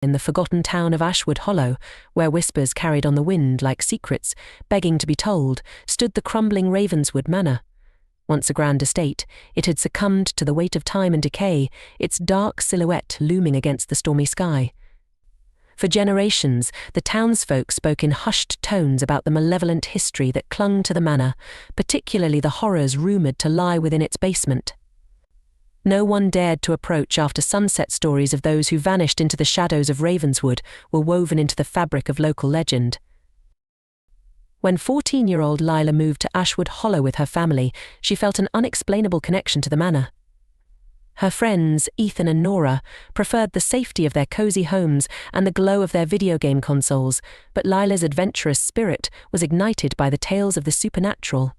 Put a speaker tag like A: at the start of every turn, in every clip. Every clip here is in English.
A: In the forgotten town of Ashwood Hollow, where whispers carried on the wind like secrets, begging to be told, stood the crumbling Ravenswood Manor. Once a grand estate, it had succumbed to the weight of time and decay, its dark silhouette looming against the stormy sky. For generations, the townsfolk spoke in hushed tones about the malevolent history that clung to the manor, particularly the horrors rumoured to lie within its basement. No one dared to approach after sunset. Stories of those who vanished into the shadows of Ravenswood were woven into the fabric of local legend. When 14-year-old Lila moved to Ashwood Hollow with her family, she felt an unexplainable connection to the manor. Her friends, Ethan and Nora, preferred the safety of their cosy homes and the glow of their video game consoles, but Lila's adventurous spirit was ignited by the tales of the supernatural.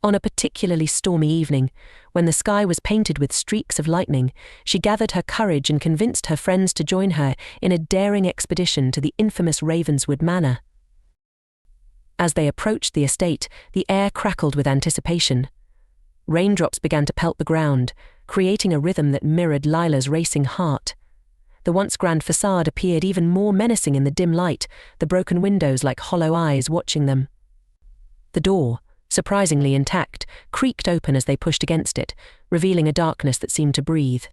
A: On a particularly stormy evening, when the sky was painted with streaks of lightning, she gathered her courage and convinced her friends to join her in a daring expedition to the infamous Ravenswood Manor. As they approached the estate, the air crackled with anticipation. Raindrops began to pelt the ground, creating a rhythm that mirrored Lila's racing heart. The once grand facade appeared even more menacing in the dim light, the broken windows like hollow eyes watching them. The door, surprisingly intact, creaked open as they pushed against it, revealing a darkness that seemed to breathe.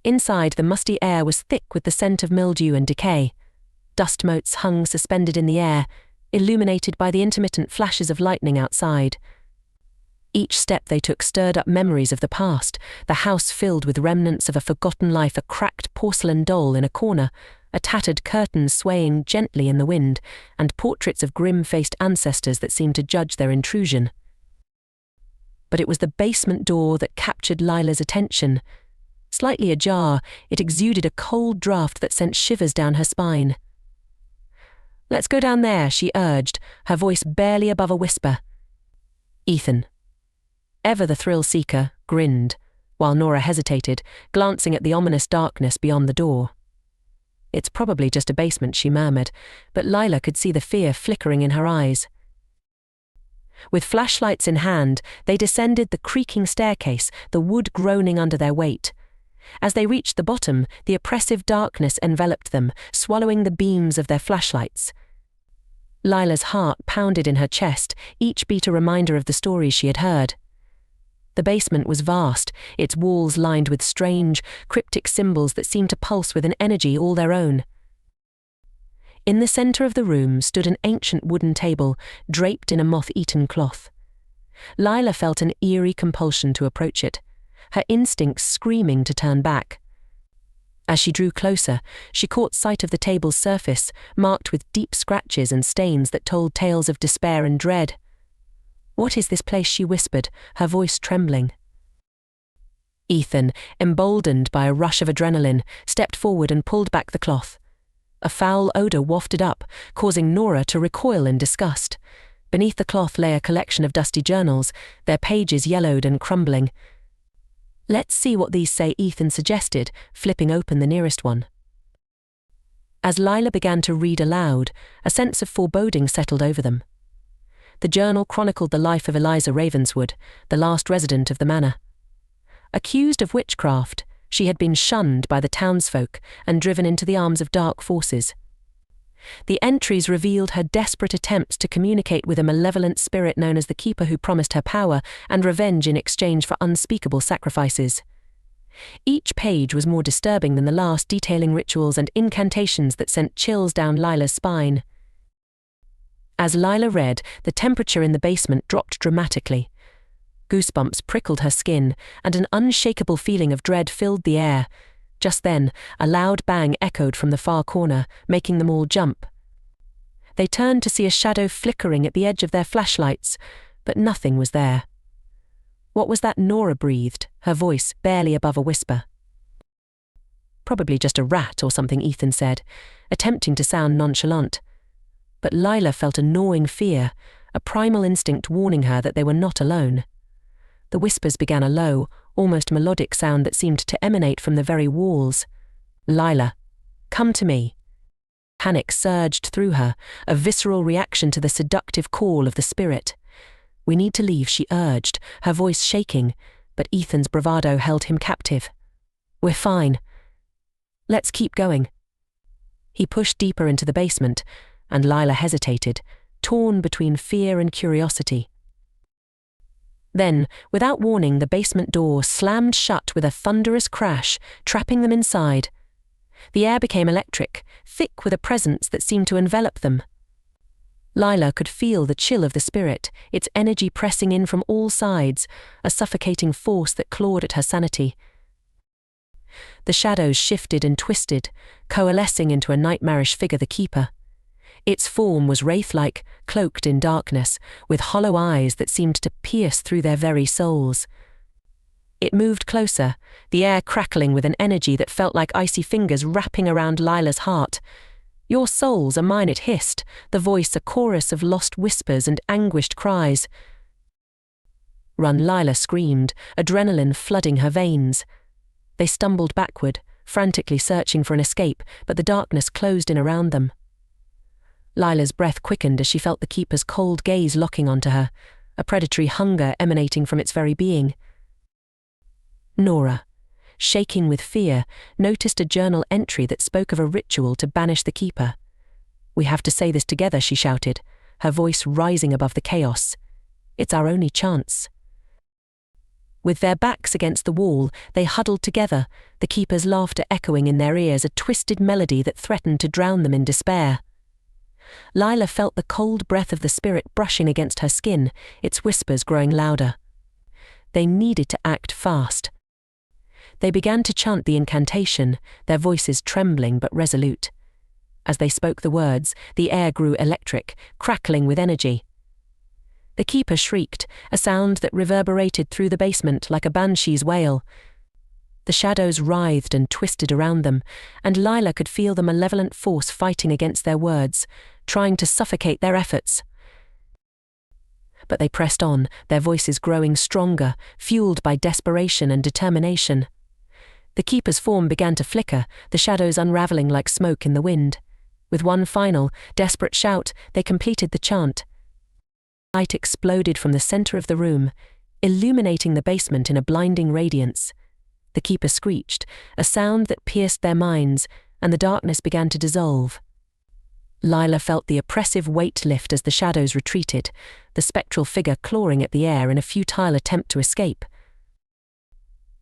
A: Inside, the musty air was thick with the scent of mildew and decay. Dust motes hung suspended in the air, illuminated by the intermittent flashes of lightning outside. Each step they took stirred up memories of the past, the house filled with remnants of a forgotten life, a cracked porcelain doll in a corner, a tattered curtain swaying gently in the wind, and portraits of grim-faced ancestors that seemed to judge their intrusion. But it was the basement door that captured Lila's attention. Slightly ajar, it exuded a cold draft that sent shivers down her spine. "Let's go down there," she urged, her voice barely above a whisper. Ethan, ever the thrill-seeker, grinned, while Nora hesitated, glancing at the ominous darkness beyond the door. "It's probably just a basement," she murmured, but Lila could see the fear flickering in her eyes. With flashlights in hand, they descended the creaking staircase, the wood groaning under their weight. As they reached the bottom, the oppressive darkness enveloped them, swallowing the beams of their flashlights. Lila's heart pounded in her chest, each beat a reminder of the stories she had heard. The basement was vast, its walls lined with strange, cryptic symbols that seemed to pulse with an energy all their own. In the center of the room stood an ancient wooden table, draped in a moth-eaten cloth. Lila felt an eerie compulsion to approach it, her instincts screaming to turn back. As she drew closer, she caught sight of the table's surface, marked with deep scratches and stains that told tales of despair and dread. "What is this place?" she whispered, her voice trembling. Ethan, emboldened by a rush of adrenaline, stepped forward and pulled back the cloth. A foul odor wafted up, causing Nora to recoil in disgust. Beneath the cloth lay a collection of dusty journals, their pages yellowed and crumbling. "Let's see what these say," Ethan suggested, flipping open the nearest one. As Lila began to read aloud, a sense of foreboding settled over them. The journal chronicled the life of Eliza Ravenswood, the last resident of the manor. Accused of witchcraft, she had been shunned by the townsfolk and driven into the arms of dark forces. The entries revealed her desperate attempts to communicate with a malevolent spirit known as the Keeper, who promised her power and revenge in exchange for unspeakable sacrifices. Each page was more disturbing than the last, detailing rituals and incantations that sent chills down Lila's spine. As Lila read, the temperature in the basement dropped dramatically. Goosebumps prickled her skin, and an unshakable feeling of dread filled the air. Just then, a loud bang echoed from the far corner, making them all jump. They turned to see a shadow flickering at the edge of their flashlights, but nothing was there. "What was that?" Nora breathed, her voice barely above a whisper. "Probably just a rat or something," Ethan said, attempting to sound nonchalant. But Lila felt a gnawing fear, a primal instinct warning her that they were not alone. The whispers began a low, almost melodic sound that seemed to emanate from the very walls. "Lila, come to me." Panic surged through her, a visceral reaction to the seductive call of the spirit. "We need to leave," she urged, her voice shaking, but Ethan's bravado held him captive. "We're fine." Let's keep going. He pushed deeper into the basement, and Lila hesitated, torn between fear and curiosity. Then, without warning, the basement door slammed shut with a thunderous crash, trapping them inside. The air became electric, thick with a presence that seemed to envelop them. Lila could feel the chill of the spirit, its energy pressing in from all sides, a suffocating force that clawed at her sanity. The shadows shifted and twisted, coalescing into a nightmarish figure, the keeper. Its form was wraith-like, cloaked in darkness, with hollow eyes that seemed to pierce through their very souls. It moved closer, the air crackling with an energy that felt like icy fingers wrapping around Lila's heart. "Your souls are mine," it hissed, the voice a chorus of lost whispers and anguished cries. "Run," Lila screamed, adrenaline flooding her veins. They stumbled backward, frantically searching for an escape, but the darkness closed in around them. Lila's breath quickened as she felt the keeper's cold gaze locking onto her, a predatory hunger emanating from its very being. Nora, shaking with fear, noticed a journal entry that spoke of a ritual to banish the keeper. "We have to say this together," she shouted, her voice rising above the chaos. "It's our only chance." With their backs against the wall, they huddled together, the keeper's laughter echoing in their ears, a twisted melody that threatened to drown them in despair. Lila felt the cold breath of the spirit brushing against her skin, its whispers growing louder. They needed to act fast. They began to chant the incantation, their voices trembling but resolute. As they spoke the words, the air grew electric, crackling with energy. The keeper shrieked, a sound that reverberated through the basement like a banshee's wail. The shadows writhed and twisted around them, and Lila could feel the malevolent force fighting against their words, trying to suffocate their efforts. But they pressed on, their voices growing stronger, fueled by desperation and determination. The keeper's form began to flicker, the shadows unraveling like smoke in the wind. With one final, desperate shout, they completed the chant. Light exploded from the center of the room, illuminating the basement in a blinding radiance. The keeper screeched, a sound that pierced their minds, and the darkness began to dissolve. Lila felt the oppressive weight lift as the shadows retreated, the spectral figure clawing at the air in a futile attempt to escape.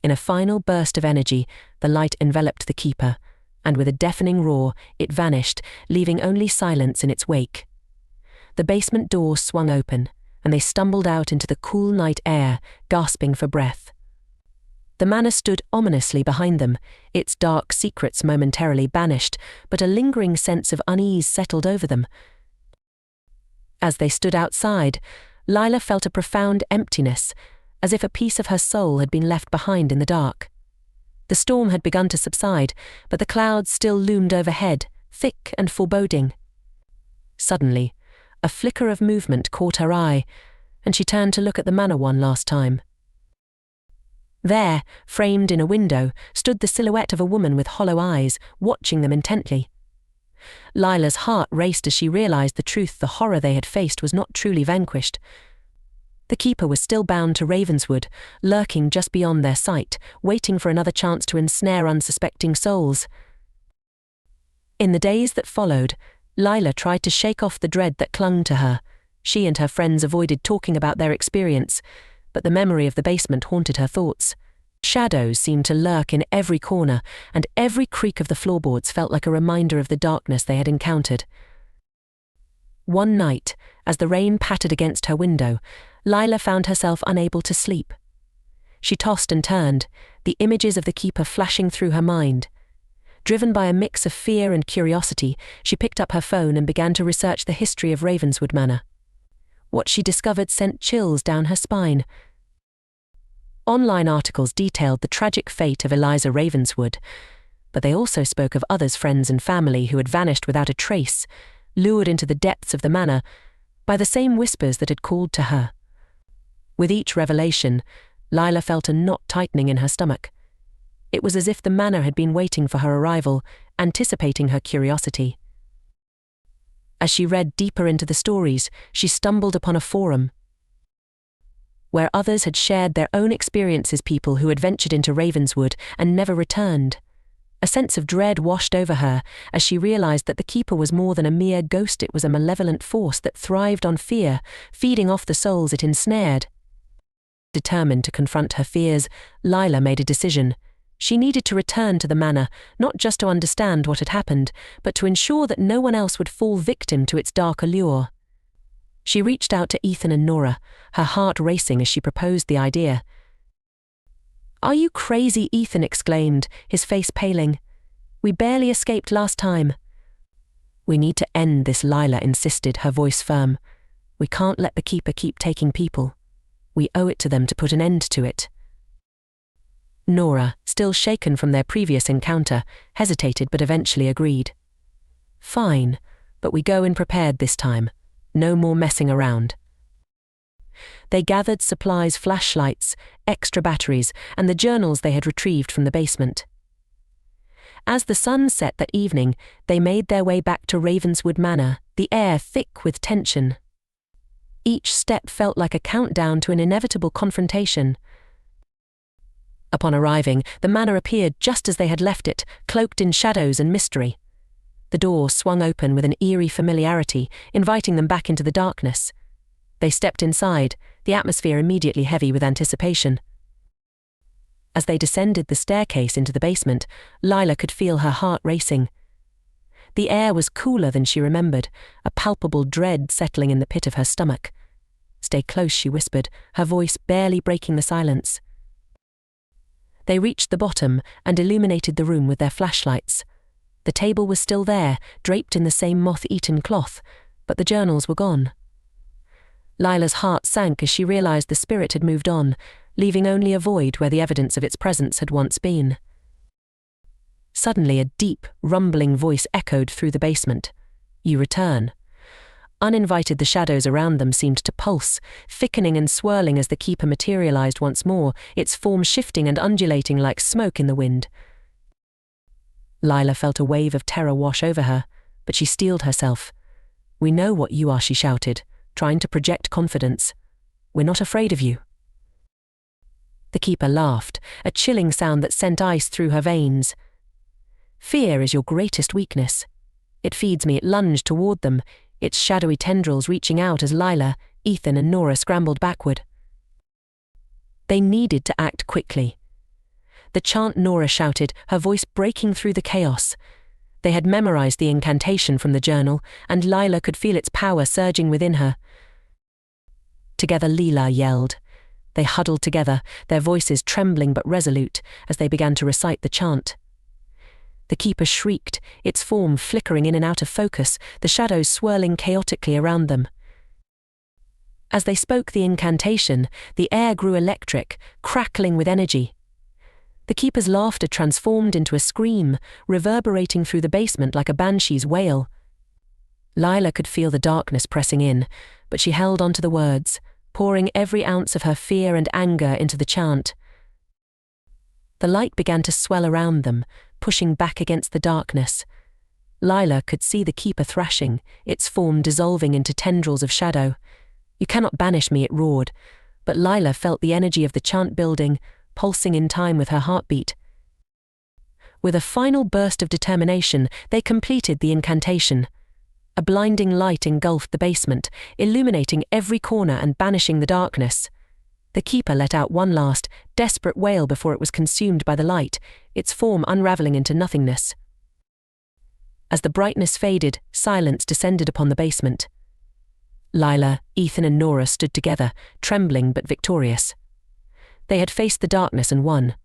A: In a final burst of energy, the light enveloped the keeper, and with a deafening roar, it vanished, leaving only silence in its wake. The basement door swung open, and they stumbled out into the cool night air, gasping for breath. The manor stood ominously behind them, its dark secrets momentarily banished, but a lingering sense of unease settled over them. As they stood outside, Lila felt a profound emptiness, as if a piece of her soul had been left behind in the dark. The storm had begun to subside, but the clouds still loomed overhead, thick and foreboding. Suddenly, a flicker of movement caught her eye, and she turned to look at the manor one last time. There, framed in a window, stood the silhouette of a woman with hollow eyes, watching them intently. Lila's heart raced as she realized the truth. The horror they had faced was not truly vanquished. The keeper was still bound to Ravenswood, lurking just beyond their sight, waiting for another chance to ensnare unsuspecting souls. In the days that followed, Lila tried to shake off the dread that clung to her. She and her friends avoided talking about their experience, but the memory of the basement haunted her thoughts. Shadows seemed to lurk in every corner, and every creak of the floorboards felt like a reminder of the darkness they had encountered. One night, as the rain pattered against her window, Lila found herself unable to sleep. She tossed and turned, the images of the keeper flashing through her mind. Driven by a mix of fear and curiosity, she picked up her phone and began to research the history of Ravenswood Manor. What she discovered sent chills down her spine. Online articles detailed the tragic fate of Eliza Ravenswood, but they also spoke of others' friends and family who had vanished without a trace, lured into the depths of the manor by the same whispers that had called to her. With each revelation, Lila felt a knot tightening in her stomach. It was as if the manor had been waiting for her arrival, anticipating her curiosity. As she read deeper into the stories, she stumbled upon a forum where others had shared their own experiences, people who had ventured into Ravenswood and never returned. A sense of dread washed over her as she realized that the keeper was more than a mere ghost. It was a malevolent force that thrived on fear, feeding off the souls it ensnared. Determined to confront her fears, Lila made a decision. She needed to return to the manor, not just to understand what had happened, but to ensure that no one else would fall victim to its dark allure. She reached out to Ethan and Nora, her heart racing as she proposed the idea. "Are you crazy?" Ethan exclaimed, his face paling. "We barely escaped last time." "We need to end this," Lila insisted, her voice firm. "We can't let the keeper keep taking people. We owe it to them to put an end to it." Nora, still shaken from their previous encounter, hesitated but eventually agreed. "Fine, but we go in prepared this time. No more messing around." They gathered supplies, flashlights, extra batteries, and the journals they had retrieved from the basement. As the sun set that evening, they made their way back to Ravenswood Manor, the air thick with tension. Each step felt like a countdown to an inevitable confrontation. Upon arriving, the manor appeared just as they had left it, cloaked in shadows and mystery. The door swung open with an eerie familiarity, inviting them back into the darkness. They stepped inside, the atmosphere immediately heavy with anticipation. As they descended the staircase into the basement, Lila could feel her heart racing. The air was cooler than she remembered, a palpable dread settling in the pit of her stomach. "Stay close," she whispered, her voice barely breaking the silence. They reached the bottom and illuminated the room with their flashlights. The table was still there, draped in the same moth-eaten cloth, but the journals were gone. Lila's heart sank as she realized the spirit had moved on, leaving only a void where the evidence of its presence had once been. Suddenly, a deep, rumbling voice echoed through the basement. "You return." Uninvited, the shadows around them seemed to pulse, thickening and swirling as the keeper materialized once more, its form shifting and undulating like smoke in the wind. Lila felt a wave of terror wash over her, but she steeled herself. "We know what you are," she shouted, trying to project confidence. "We're not afraid of you." The keeper laughed, a chilling sound that sent ice through her veins. "Fear is your greatest weakness. It feeds me." It lunged toward them, its shadowy tendrils reaching out as Lila, Ethan and Nora scrambled backward. They needed to act quickly. "The chant," Nora shouted, her voice breaking through the chaos. They had memorized the incantation from the journal, and Lila could feel its power surging within her. Together, Lila yelled. They huddled together, their voices trembling but resolute, as they began to recite the chant. The keeper shrieked, its form flickering in and out of focus, the shadows swirling chaotically around them. As they spoke the incantation, the air grew electric, crackling with energy. The keeper's laughter transformed into a scream, reverberating through the basement like a banshee's wail. Lila could feel the darkness pressing in, but she held on to the words, pouring every ounce of her fear and anger into the chant. The light began to swell around them, pushing back against the darkness. Lila could see the keeper thrashing, its form dissolving into tendrils of shadow. "You cannot banish me," it roared, but Lila felt the energy of the chant building, pulsing in time with her heartbeat. With a final burst of determination, they completed the incantation. A blinding light engulfed the basement, illuminating every corner and banishing the darkness. The keeper let out one last, desperate wail before it was consumed by the light, its form unraveling into nothingness. As the brightness faded, silence descended upon the basement. Lila, Ethan and Nora stood together, trembling but victorious. They had faced the darkness and won.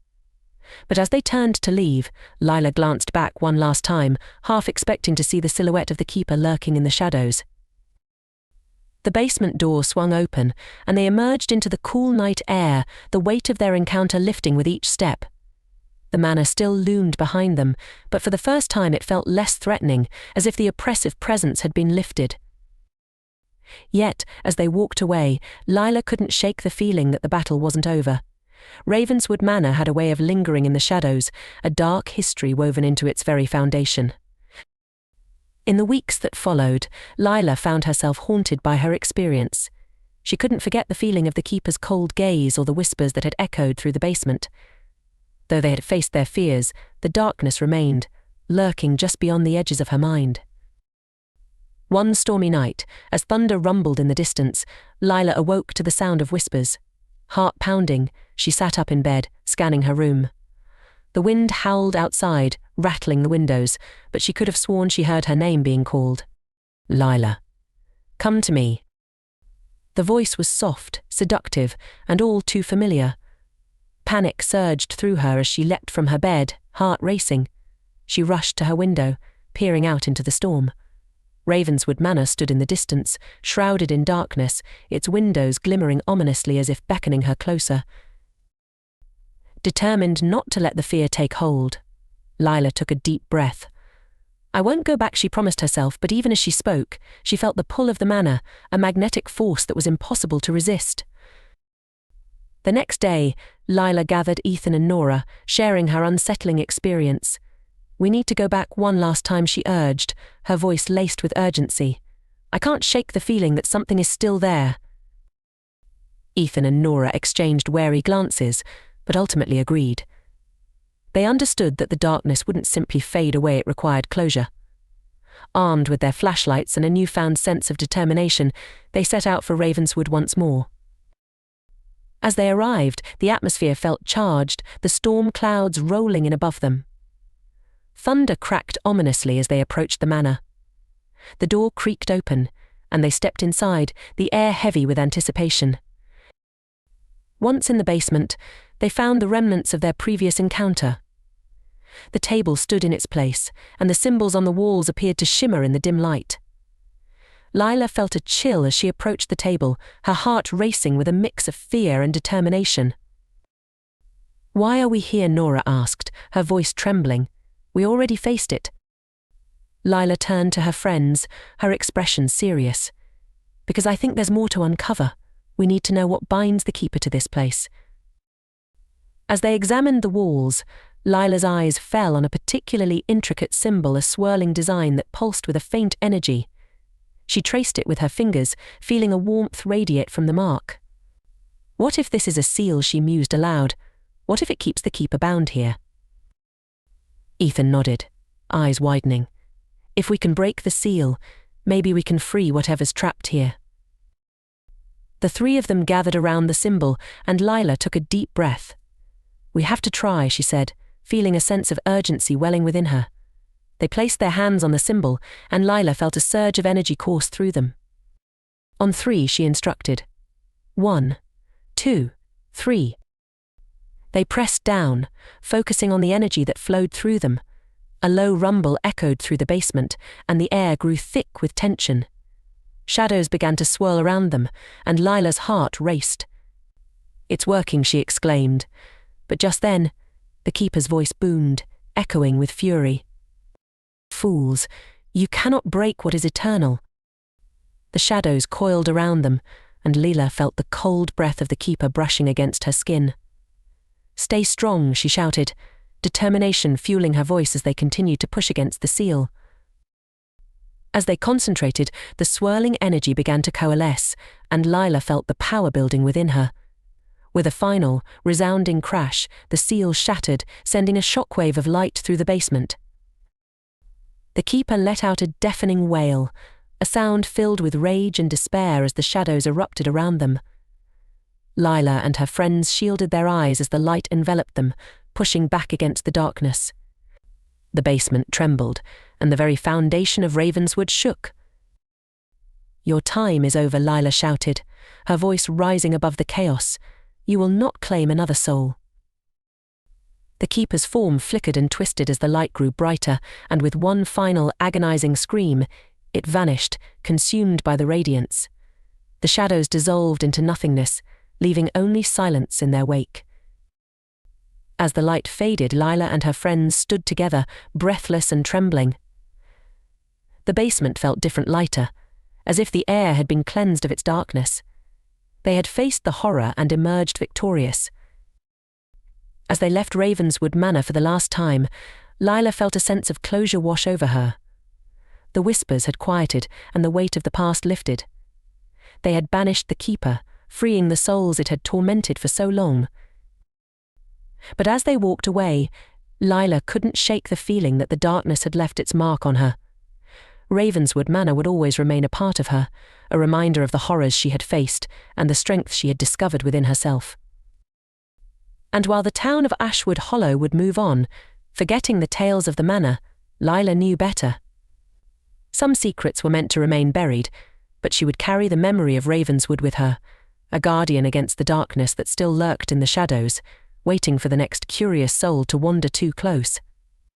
A: But as they turned to leave, Lila glanced back one last time, half expecting to see the silhouette of the keeper lurking in the shadows. The basement door swung open, and they emerged into the cool night air, the weight of their encounter lifting with each step. The manor still loomed behind them, but for the first time it felt less threatening, as if the oppressive presence had been lifted. Yet, as they walked away, Lila couldn't shake the feeling that the battle wasn't over. Ravenswood Manor had a way of lingering in the shadows, a dark history woven into its very foundation. In the weeks that followed, Lila found herself haunted by her experience. She couldn't forget the feeling of the keeper's cold gaze or the whispers that had echoed through the basement. Though they had faced their fears, the darkness remained, lurking just beyond the edges of her mind. One stormy night, as thunder rumbled in the distance, Lila awoke to the sound of whispers. Heart pounding, she sat up in bed, scanning her room. The wind howled outside, rattling the windows, but she could have sworn she heard her name being called. Lila. Come to me. The voice was soft, seductive, and all too familiar. Panic surged through her as she leapt from her bed, heart racing. She rushed to her window, peering out into the storm. Ravenswood Manor stood in the distance, shrouded in darkness, its windows glimmering ominously as if beckoning her closer. Determined not to let the fear take hold, Lila took a deep breath. I won't go back, she promised herself, but even as she spoke, she felt the pull of the manor, a magnetic force that was impossible to resist. The next day, Lila gathered Ethan and Nora, sharing her unsettling experience. We need to go back one last time, she urged, her voice laced with urgency. I can't shake the feeling that something is still there. Ethan and Nora exchanged wary glances, but ultimately agreed. They understood that the darkness wouldn't simply fade away, it required closure. Armed with their flashlights and a newfound sense of determination, they set out for Ravenswood once more. As they arrived, the atmosphere felt charged, the storm clouds rolling in above them. Thunder cracked ominously as they approached the manor. The door creaked open, and they stepped inside, the air heavy with anticipation. Once in the basement, they found the remnants of their previous encounter. The table stood in its place, and the symbols on the walls appeared to shimmer in the dim light. Lila felt a chill as she approached the table, her heart racing with a mix of fear and determination. Why are we here? Nora asked, her voice trembling. We already faced it. Lila turned to her friends, her expression serious. Because I think there's more to uncover. We need to know what binds the keeper to this place. As they examined the walls, Lila's eyes fell on a particularly intricate symbol, a swirling design that pulsed with a faint energy. She traced it with her fingers, feeling a warmth radiate from the mark. What if this is a seal? She mused aloud. What if it keeps the keeper bound here? Ethan nodded, eyes widening. If we can break the seal, maybe we can free whatever's trapped here. The three of them gathered around the symbol, and Lila took a deep breath. We have to try, she said, feeling a sense of urgency welling within her. They placed their hands on the symbol, and Lila felt a surge of energy course through them. On 3, she instructed. 1, 2, 3. They pressed down, focusing on the energy that flowed through them. A low rumble echoed through the basement, and the air grew thick with tension. Shadows began to swirl around them, and Lila's heart raced. It's working, she exclaimed. But just then, the keeper's voice boomed, echoing with fury. Fools, you cannot break what is eternal. The shadows coiled around them, and Lila felt the cold breath of the keeper brushing against her skin. Stay strong, she shouted, determination fueling her voice as they continued to push against the seal. As they concentrated, the swirling energy began to coalesce, and Lila felt the power building within her. With a final, resounding crash, the seal shattered, sending a shockwave of light through the basement. The keeper let out a deafening wail, a sound filled with rage and despair as the shadows erupted around them. Lila and her friends shielded their eyes as the light enveloped them, pushing back against the darkness. The basement trembled, and the very foundation of Ravenswood shook. Your time is over, Lila shouted, her voice rising above the chaos. You will not claim another soul. The keeper's form flickered and twisted as the light grew brighter, and with one final agonizing scream, it vanished, consumed by the radiance. The shadows dissolved into nothingness, leaving only silence in their wake. As the light faded, Lila and her friends stood together, breathless and trembling. The basement felt different, lighter, as if the air had been cleansed of its darkness. They had faced the horror and emerged victorious. As they left Ravenswood Manor for the last time, Lila felt a sense of closure wash over her. The whispers had quieted and the weight of the past lifted. They had banished the keeper, freeing the souls it had tormented for so long. But as they walked away, Lila couldn't shake the feeling that the darkness had left its mark on her. Ravenswood Manor would always remain a part of her, a reminder of the horrors she had faced and the strength she had discovered within herself. And while the town of Ashwood Hollow would move on, forgetting the tales of the manor, Lila knew better. Some secrets were meant to remain buried, but she would carry the memory of Ravenswood with her, a guardian against the darkness that still lurked in the shadows, waiting for the next curious soul to wander too close.